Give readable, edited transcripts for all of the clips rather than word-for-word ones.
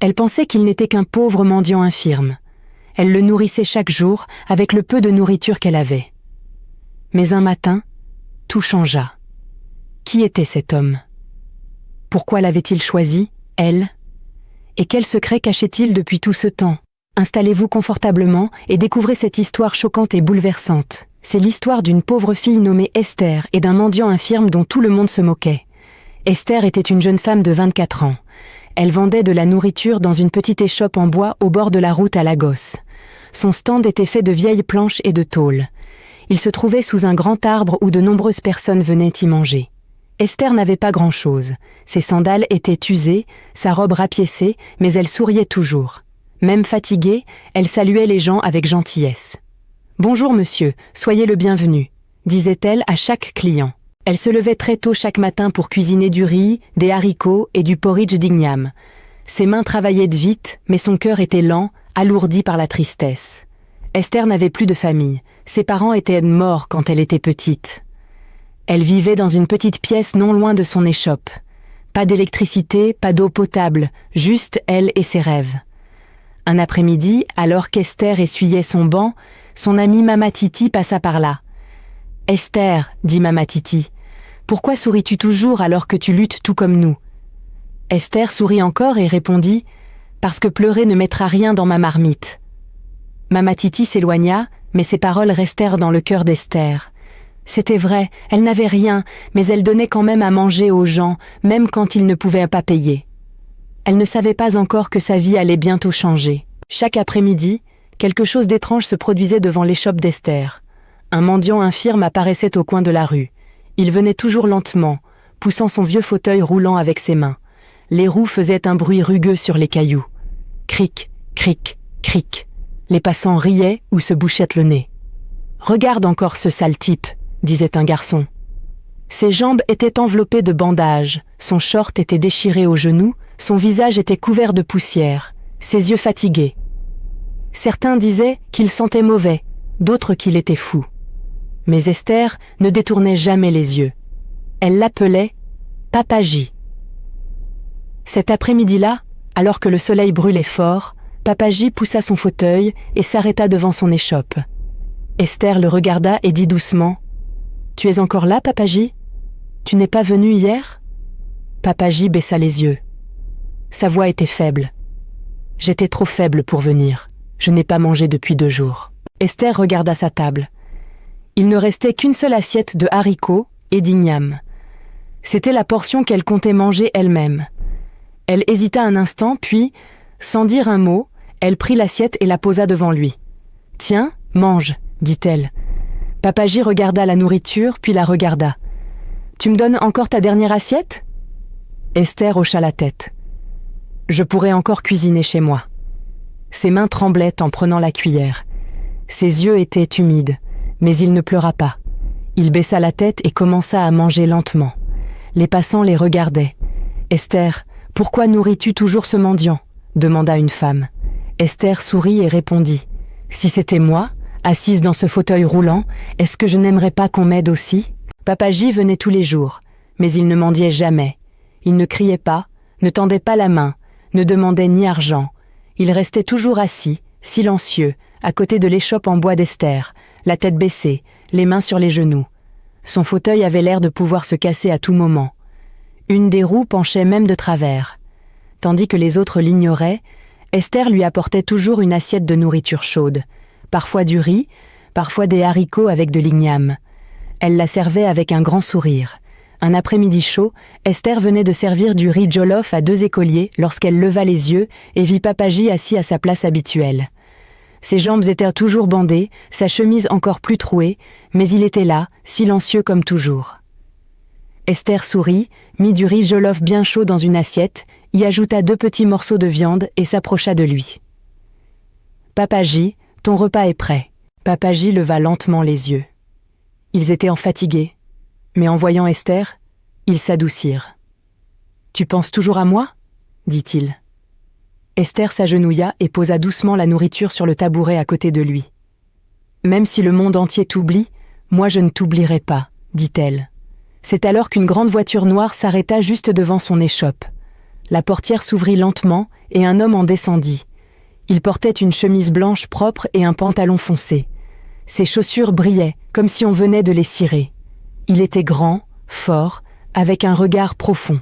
Elle pensait qu'il n'était qu'un pauvre mendiant infirme. Elle le nourrissait chaque jour avec le peu de nourriture qu'elle avait. Mais un matin, tout changea. Qui était cet homme? Pourquoi l'avait-il choisi, elle? Et quel secret cachait-il depuis tout ce temps? Installez-vous confortablement et découvrez cette histoire choquante et bouleversante. C'est l'histoire d'une pauvre fille nommée Esther et d'un mendiant infirme dont tout le monde se moquait. Esther était une jeune femme de 24 ans. Elle vendait de la nourriture dans une petite échoppe en bois au bord de la route à Lagos. Son stand était fait de vieilles planches et de tôles. Il se trouvait sous un grand arbre où de nombreuses personnes venaient y manger. Esther n'avait pas grand-chose. Ses sandales étaient usées, sa robe rapiécée, mais elle souriait toujours. Même fatiguée, elle saluait les gens avec gentillesse. « Bonjour monsieur, soyez le bienvenu », disait-elle à chaque client. Elle se levait très tôt chaque matin pour cuisiner du riz, des haricots et du porridge d'igname. Ses mains travaillaient vite, mais son cœur était lent, alourdi par la tristesse. Esther n'avait plus de famille. Ses parents étaient morts quand elle était petite. Elle vivait dans une petite pièce non loin de son échoppe. Pas d'électricité, pas d'eau potable, juste elle et ses rêves. Un après-midi, alors qu'Esther essuyait son banc, son amie Mama Titi passa par là. « Esther, dit Mama Titi, pourquoi souris-tu toujours alors que tu luttes tout comme nous ?» Esther sourit encore et répondit « Parce que pleurer ne mettra rien dans ma marmite. » Mama Titi s'éloigna, mais ses paroles restèrent dans le cœur d'Esther. C'était vrai, elle n'avait rien, mais elle donnait quand même à manger aux gens, même quand ils ne pouvaient pas payer. Elle ne savait pas encore que sa vie allait bientôt changer. Chaque après-midi, quelque chose d'étrange se produisait devant l'échoppe d'Esther. Un mendiant infirme apparaissait au coin de la rue. Il venait toujours lentement, poussant son vieux fauteuil roulant avec ses mains. Les roues faisaient un bruit rugueux sur les cailloux. Cric, cric, cric. Les passants riaient ou se bouchaient le nez. « Regarde encore ce sale type », disait un garçon. Ses jambes étaient enveloppées de bandages, son short était déchiré aux genoux, son visage était couvert de poussière, ses yeux fatigués. Certains disaient qu'il sentait mauvais, d'autres qu'il était fou. Mais Esther ne détournait jamais les yeux. Elle l'appelait Papaji. Cet après-midi-là, alors que le soleil brûlait fort, Papaji poussa son fauteuil et s'arrêta devant son échoppe. Esther le regarda et dit doucement « Tu es encore là, Papaji? Tu n'es pas venu hier ?» Papaji baissa les yeux. Sa voix était faible. « J'étais trop faible pour venir. Je n'ai pas mangé depuis 2 jours. » Esther regarda sa table. Il ne restait qu'une seule assiette de haricots et d'igname. C'était la portion qu'elle comptait manger elle-même. Elle hésita un instant, puis, sans dire un mot, elle prit l'assiette et la posa devant lui. « Tiens, mange, » dit-elle. Papaji regarda la nourriture, puis la regarda. « Tu me donnes encore ta dernière assiette ?» Esther hocha la tête. « Je pourrais encore cuisiner chez moi. » Ses mains tremblaient en prenant la cuillère. Ses yeux étaient humides, mais il ne pleura pas. Il baissa la tête et commença à manger lentement. Les passants les regardaient. « Esther, pourquoi nourris-tu toujours ce mendiant ?» demanda une femme. Esther sourit et répondit. « Si c'était moi, assise dans ce fauteuil roulant, est-ce que je n'aimerais pas qu'on m'aide aussi ?» Papaji venait tous les jours, mais il ne mendiait jamais. Il ne criait pas, ne tendait pas la main, ne demandait ni argent. Il restait toujours assis, silencieux, à côté de l'échoppe en bois d'Esther, la tête baissée, les mains sur les genoux. Son fauteuil avait l'air de pouvoir se casser à tout moment. Une des roues penchait même de travers. Tandis que les autres l'ignoraient, Esther lui apportait toujours une assiette de nourriture chaude, parfois du riz, parfois des haricots avec de l'igname. Elle la servait avec un grand sourire. Un après-midi chaud, Esther venait de servir du riz jollof à 2 écoliers lorsqu'elle leva les yeux et vit Papaji assis à sa place habituelle. Ses jambes étaient toujours bandées, sa chemise encore plus trouée, mais il était là, silencieux comme toujours. Esther sourit, mit du riz jollof bien chaud dans une assiette, y ajouta 2 petits morceaux de viande et s'approcha de lui. « Papaji, ton repas est prêt. » Papaji leva lentement les yeux. Ils étaient fatigués, mais en voyant Esther, ils s'adoucirent. « Tu penses toujours à moi ?» dit-il. Esther s'agenouilla et posa doucement la nourriture sur le tabouret à côté de lui. « Même si le monde entier t'oublie, moi je ne t'oublierai pas, » dit-elle. C'est alors qu'une grande voiture noire s'arrêta juste devant son échoppe. La portière s'ouvrit lentement et un homme en descendit. Il portait une chemise blanche propre et un pantalon foncé. Ses chaussures brillaient, comme si on venait de les cirer. Il était grand, fort, avec un regard profond.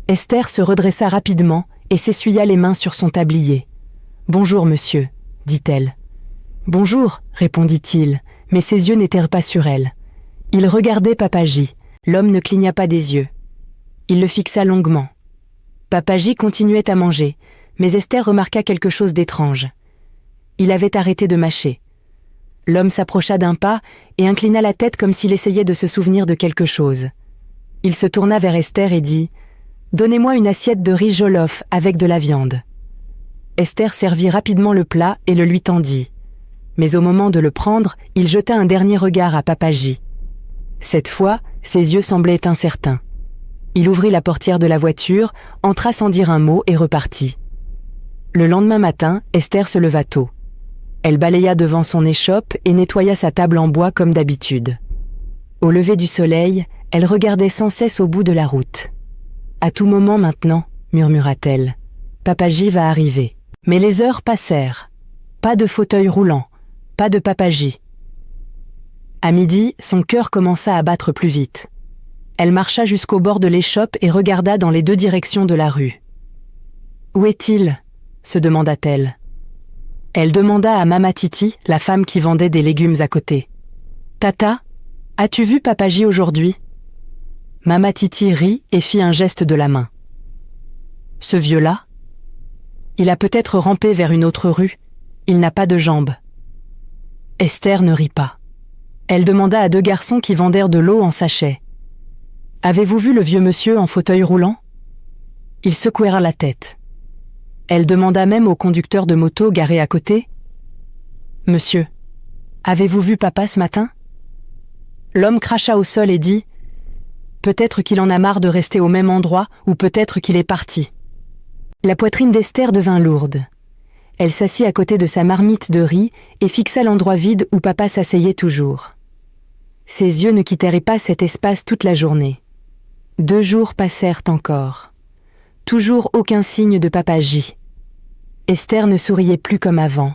Esther se redressa rapidement et s'essuya les mains sur son tablier. « Bonjour, monsieur », dit-elle. « Bonjour », répondit-il, mais ses yeux n'étaient pas sur elle. Il regardait Papaji. L'homme ne cligna pas des yeux. Il le fixa longuement. Papaji continuait à manger, mais Esther remarqua quelque chose d'étrange. Il avait arrêté de mâcher. L'homme s'approcha d'un pas et inclina la tête comme s'il essayait de se souvenir de quelque chose. Il se tourna vers Esther et dit « Donnez-moi une assiette de riz jollof avec de la viande. » Esther servit rapidement le plat et le lui tendit. Mais au moment de le prendre, il jeta un dernier regard à Papaji. Cette fois, ses yeux semblaient incertains. Il ouvrit la portière de la voiture, entra sans dire un mot et repartit. Le lendemain matin, Esther se leva tôt. Elle balaya devant son échoppe et nettoya sa table en bois comme d'habitude. Au lever du soleil, elle regardait sans cesse au bout de la route. « À tout moment maintenant, » murmura-t-elle. « Papaji va arriver. » Mais les heures passèrent. Pas de fauteuil roulant, pas de Papaji. À midi, son cœur commença à battre plus vite. Elle marcha jusqu'au bord de l'échoppe et regarda dans les deux directions de la rue. « Où est-il » se demanda-t-elle. Elle demanda à Mama Titi, la femme qui vendait des légumes à côté. « Tata, as-tu vu Papaji aujourd'hui » Mama Titi rit et fit un geste de la main. « Ce vieux-là ? Il a peut-être rampé vers une autre rue. Il n'a pas de jambes. » Esther ne rit pas. Elle demanda à deux garçons qui vendèrent de l'eau en sachet. « Avez-vous vu le vieux monsieur en fauteuil roulant » Ils secouèrent la tête. Elle demanda même au conducteur de moto garé à côté. « Monsieur, avez-vous vu papa ce matin ?» L'homme cracha au sol et dit « Peut-être qu'il en a marre de rester au même endroit ou peut-être qu'il est parti. » La poitrine d'Esther devint lourde. Elle s'assit à côté de sa marmite de riz et fixa l'endroit vide où papa s'asseyait toujours. Ses yeux ne quittèrent pas cet espace toute la journée. 2 jours passèrent encore. Toujours aucun signe de Papaji. Esther ne souriait plus comme avant.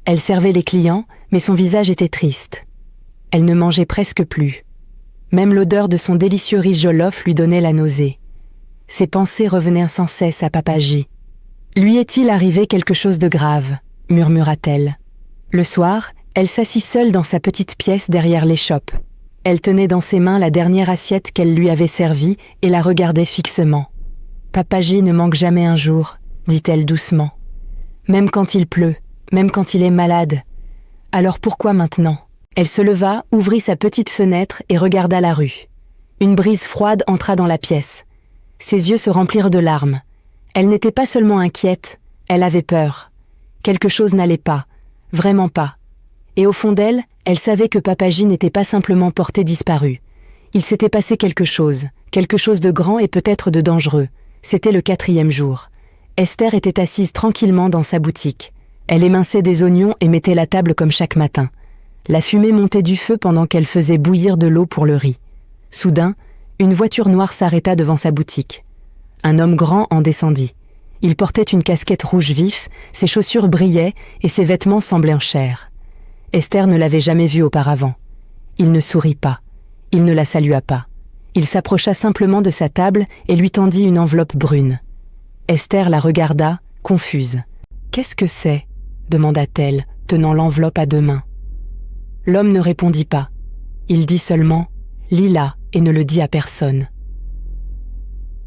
Elle servait les clients, mais son visage était triste. Elle ne mangeait presque plus. Même l'odeur de son délicieux riz jollof lui donnait la nausée. Ses pensées revenaient sans cesse à Papaji. « Lui est-il arrivé quelque chose de grave ?» murmura-t-elle. Le soir, elle s'assit seule dans sa petite pièce derrière l'échoppe. Elle tenait dans ses mains la dernière assiette qu'elle lui avait servie et la regardait fixement. « Papaji ne manque jamais un jour, » dit-elle doucement. « Même quand il pleut, même quand il est malade. Alors pourquoi maintenant ?» Elle se leva, ouvrit sa petite fenêtre et regarda la rue. Une brise froide entra dans la pièce. Ses yeux se remplirent de larmes. Elle n'était pas seulement inquiète, elle avait peur. Quelque chose n'allait pas, vraiment pas. Et au fond d'elle, elle savait que Papaji n'était pas simplement porté disparu. Il s'était passé quelque chose de grand et peut-être de dangereux. C'était le 4e jour. Esther était assise tranquillement dans sa boutique. Elle éminçait des oignons et mettait la table comme chaque matin. La fumée montait du feu pendant qu'elle faisait bouillir de l'eau pour le riz. Soudain, une voiture noire s'arrêta devant sa boutique. Un homme grand en descendit. Il portait une casquette rouge vif, ses chaussures brillaient et ses vêtements semblaient en chair. Esther ne l'avait jamais vu auparavant. Il ne sourit pas. Il ne la salua pas. Il s'approcha simplement de sa table et lui tendit une enveloppe brune. Esther la regarda, confuse. « Qu'est-ce que c'est » demanda-t-elle, tenant l'enveloppe à 2 mains. L'homme ne répondit pas. Il dit seulement « Lis-la et ne le dis à personne ».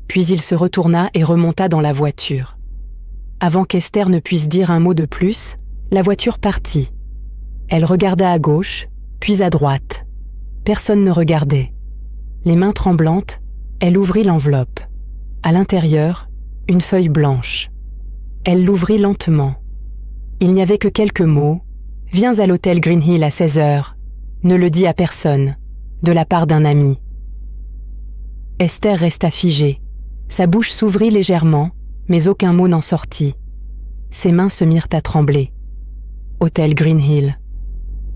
Puis il se retourna et remonta dans la voiture. Avant qu'Esther ne puisse dire un mot de plus, la voiture partit. Elle regarda à gauche, puis à droite. Personne ne regardait. Les mains tremblantes, elle ouvrit l'enveloppe. À l'intérieur, une feuille blanche. Elle l'ouvrit lentement. Il n'y avait que quelques mots. « Viens à l'hôtel Green Hill à 16h. Ne le dis à personne. » de la part d'un ami. Esther resta figée. Sa bouche s'ouvrit légèrement, mais aucun mot n'en sortit. Ses mains se mirent à trembler. « Hôtel Green Hill »,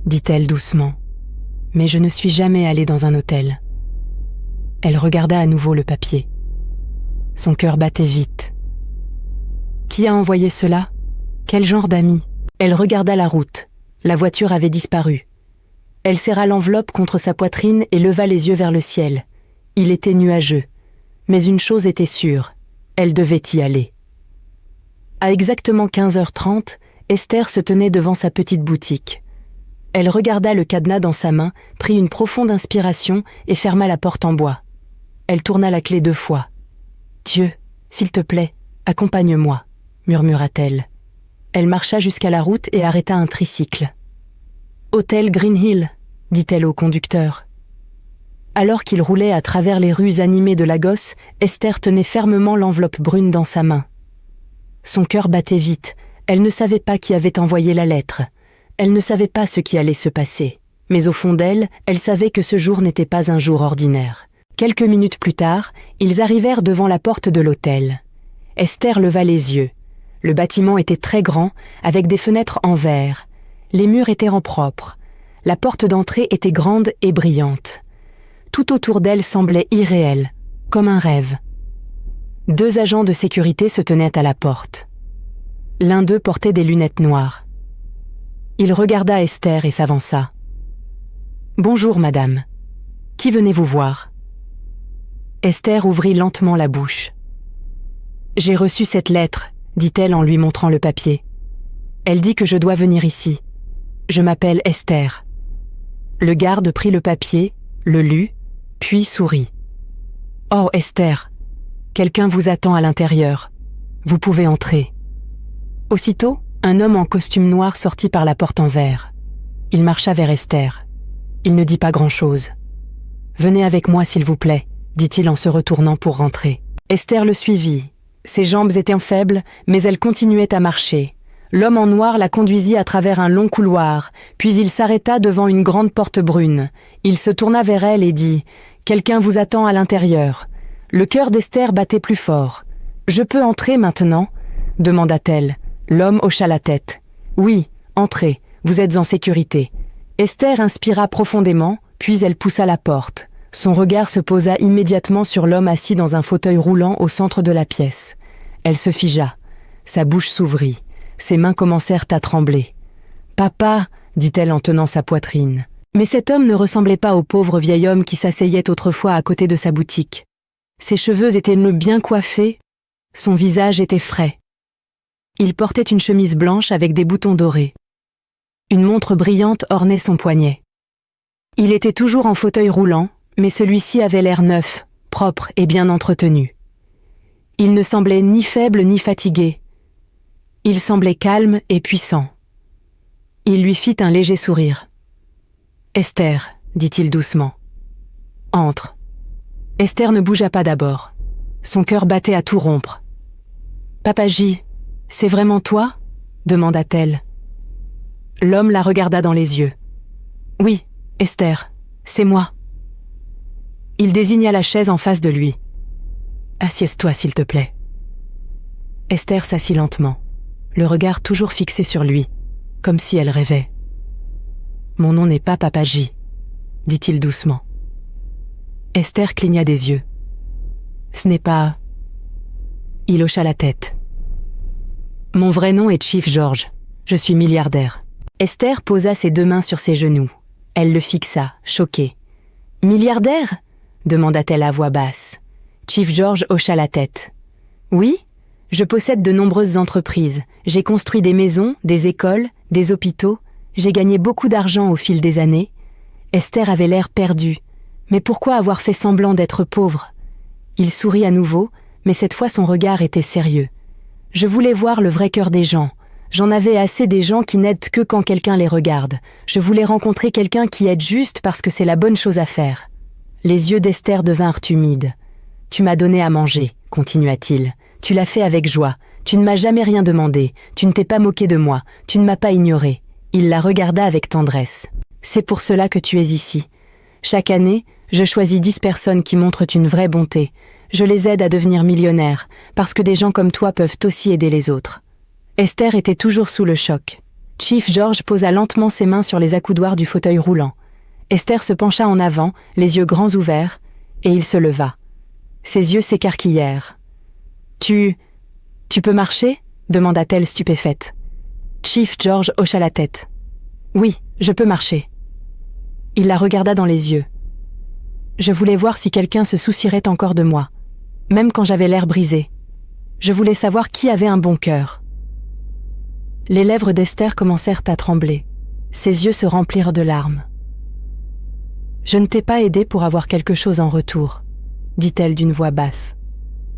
dit-elle doucement. « Mais je ne suis jamais allée dans un hôtel. » Elle regarda à nouveau le papier. Son cœur battait vite. Qui a envoyé cela? Quel genre d'ami? Elle regarda la route. La voiture avait disparu. Elle serra l'enveloppe contre sa poitrine et leva les yeux vers le ciel. Il était nuageux. Mais une chose était sûre, elle devait y aller. À exactement 15h30, Esther se tenait devant sa petite boutique. Elle regarda le cadenas dans sa main, prit une profonde inspiration et ferma la porte en bois. Elle tourna la clé 2 fois. « Dieu, s'il te plaît, accompagne-moi » murmura-t-elle. Elle marcha jusqu'à la route et arrêta un tricycle. « Hôtel Green Hill » dit-elle au conducteur. Alors qu'il roulait à travers les rues animées de Lagos, Esther tenait fermement l'enveloppe brune dans sa main. Son cœur battait vite. Elle ne savait pas qui avait envoyé la lettre. Elle ne savait pas ce qui allait se passer. Mais au fond d'elle, elle savait que ce jour n'était pas un jour ordinaire. Quelques minutes plus tard, ils arrivèrent devant la porte de l'hôtel. Esther leva les yeux. Le bâtiment était très grand, avec des fenêtres en verre. Les murs étaient en propre. La porte d'entrée était grande et brillante. Tout autour d'elle semblait irréel, comme un rêve. 2 agents de sécurité se tenaient à la porte. L'un d'eux portait des lunettes noires. Il regarda Esther et s'avança. « Bonjour, madame. Qui venez vous voir ?» Esther ouvrit lentement la bouche. « J'ai reçu cette lettre, » dit-elle en lui montrant le papier. « Elle dit que je dois venir ici. Je m'appelle Esther. » Le garde prit le papier, le lut, puis sourit. « Oh, Esther, quelqu'un vous attend à l'intérieur. Vous pouvez entrer. » Aussitôt, un homme en costume noir sortit par la porte en verre. Il marcha vers Esther. Il ne dit pas grand-chose. « Venez avec moi, s'il vous plaît, » dit-il en se retournant pour rentrer. Esther le suivit. Ses jambes étaient faibles, mais elle continuait à marcher. L'homme en noir la conduisit à travers un long couloir, puis il s'arrêta devant une grande porte brune. Il se tourna vers elle et dit « Quelqu'un vous attend à l'intérieur. » Le cœur d'Esther battait plus fort. « Je peux entrer maintenant ?» demanda-t-elle. L'homme hocha la tête. « Oui, entrez, vous êtes en sécurité. » Esther inspira profondément, puis elle poussa la porte. Son regard se posa immédiatement sur l'homme assis dans un fauteuil roulant au centre de la pièce. Elle se figea. Sa bouche s'ouvrit. Ses mains commencèrent à trembler. « Papa !» dit-elle en tenant sa poitrine. Mais cet homme ne ressemblait pas au pauvre vieil homme qui s'asseyait autrefois à côté de sa boutique. Ses cheveux étaient bien coiffés, son visage était frais. Il portait une chemise blanche avec des boutons dorés. Une montre brillante ornait son poignet. Il était toujours en fauteuil roulant, mais celui-ci avait l'air neuf, propre et bien entretenu. Il ne semblait ni faible ni fatigué. Il semblait calme et puissant. Il lui fit un léger sourire. « Esther, » dit-il doucement. « Entre. » Esther ne bougea pas d'abord. Son cœur battait à tout rompre. « Papaji, c'est vraiment toi ?» demanda-t-elle. L'homme la regarda dans les yeux. « Oui, Esther, c'est moi. » Il désigna la chaise en face de lui. « Assieds-toi, s'il te plaît. » Esther s'assit lentement, le regard toujours fixé sur lui, comme si elle rêvait. « Mon nom n'est pas Papaji, » dit-il doucement. Esther cligna des yeux. « Ce n'est pas... » Il hocha la tête. « Mon vrai nom est Chief George. Je suis milliardaire. » Esther posa ses 2 mains sur ses genoux. Elle le fixa, choquée. « Milliardaire ?» demanda-t-elle à voix basse. Chief George hocha la tête. « Oui, je possède de nombreuses entreprises. J'ai construit des maisons, des écoles, des hôpitaux. J'ai gagné beaucoup d'argent au fil des années. » Esther avait l'air perdue. Mais pourquoi avoir fait semblant d'être pauvre? Il sourit à nouveau, mais cette fois son regard était sérieux. « Je voulais voir le vrai cœur des gens. J'en avais assez des gens qui n'aident que quand quelqu'un les regarde. Je voulais rencontrer quelqu'un qui aide juste parce que c'est la bonne chose à faire. » Les yeux d'Esther devinrent humides. « Tu m'as donné à manger, » continua-t-il. « Tu l'as fait avec joie. Tu ne m'as jamais rien demandé. Tu ne t'es pas moqué de moi. Tu ne m'as pas ignoré. » Il la regarda avec tendresse. « C'est pour cela que tu es ici. Chaque année, je choisis 10 personnes qui montrent une vraie bonté. Je les aide à devenir millionnaires, parce que des gens comme toi peuvent aussi aider les autres. » Esther était toujours sous le choc. Chief George posa lentement ses mains sur les accoudoirs du fauteuil roulant. Esther se pencha en avant, les yeux grands ouverts, et il se leva. Ses yeux s'écarquillèrent. Tu peux marcher ?» demanda-t-elle stupéfaite. Chief George hocha la tête. Oui, je peux marcher. Il la regarda dans les yeux. Je voulais voir si quelqu'un se soucierait encore de moi, même quand j'avais l'air brisé. Je voulais savoir qui avait un bon cœur. Les lèvres d'Esther commencèrent à trembler. Ses yeux se remplirent de larmes. « Je ne t'ai pas aidé pour avoir quelque chose en retour, » dit-elle d'une voix basse.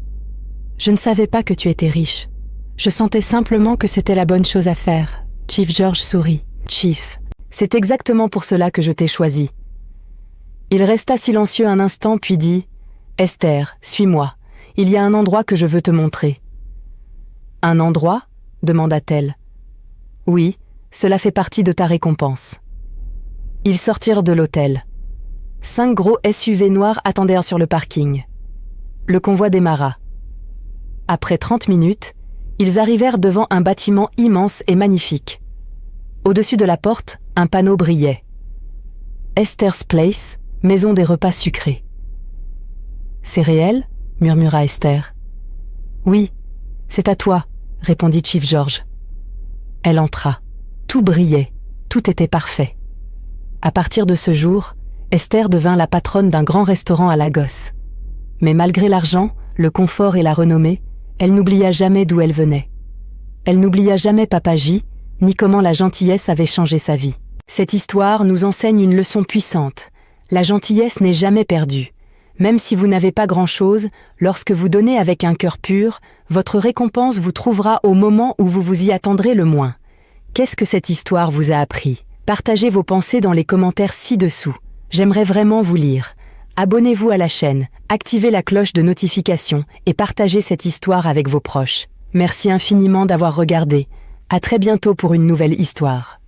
« Je ne savais pas que tu étais riche. Je sentais simplement que c'était la bonne chose à faire. » Chief George sourit. « Chief, c'est exactement pour cela que je t'ai choisi. » Il resta silencieux un instant puis dit « Esther, suis-moi. Il y a un endroit que je veux te montrer. »« Un endroit ?» demanda-t-elle. « Oui, cela fait partie de ta récompense. » Ils sortirent de l'hôtel. 5 gros SUV noirs attendirent sur le parking. Le convoi démarra. Après 30 minutes, ils arrivèrent devant un bâtiment immense et magnifique. Au-dessus de la porte, un panneau brillait. Esther's Place, maison des repas sucrés. « C'est réel ?» murmura Esther. « Oui, c'est à toi », répondit Chief George. Elle entra. Tout brillait, tout était parfait. À partir de ce jour, Esther devint la patronne d'un grand restaurant à Lagos. Mais malgré l'argent, le confort et la renommée, elle n'oublia jamais d'où elle venait. Elle n'oublia jamais Papa J, ni comment la gentillesse avait changé sa vie. Cette histoire nous enseigne une leçon puissante. La gentillesse n'est jamais perdue. Même si vous n'avez pas grand-chose, lorsque vous donnez avec un cœur pur, votre récompense vous trouvera au moment où vous vous y attendrez le moins. Qu'est-ce que cette histoire vous a appris ? Partagez vos pensées dans les commentaires ci-dessous. J'aimerais vraiment vous lire. Abonnez-vous à la chaîne, activez la cloche de notification et partagez cette histoire avec vos proches. Merci infiniment d'avoir regardé. À très bientôt pour une nouvelle histoire.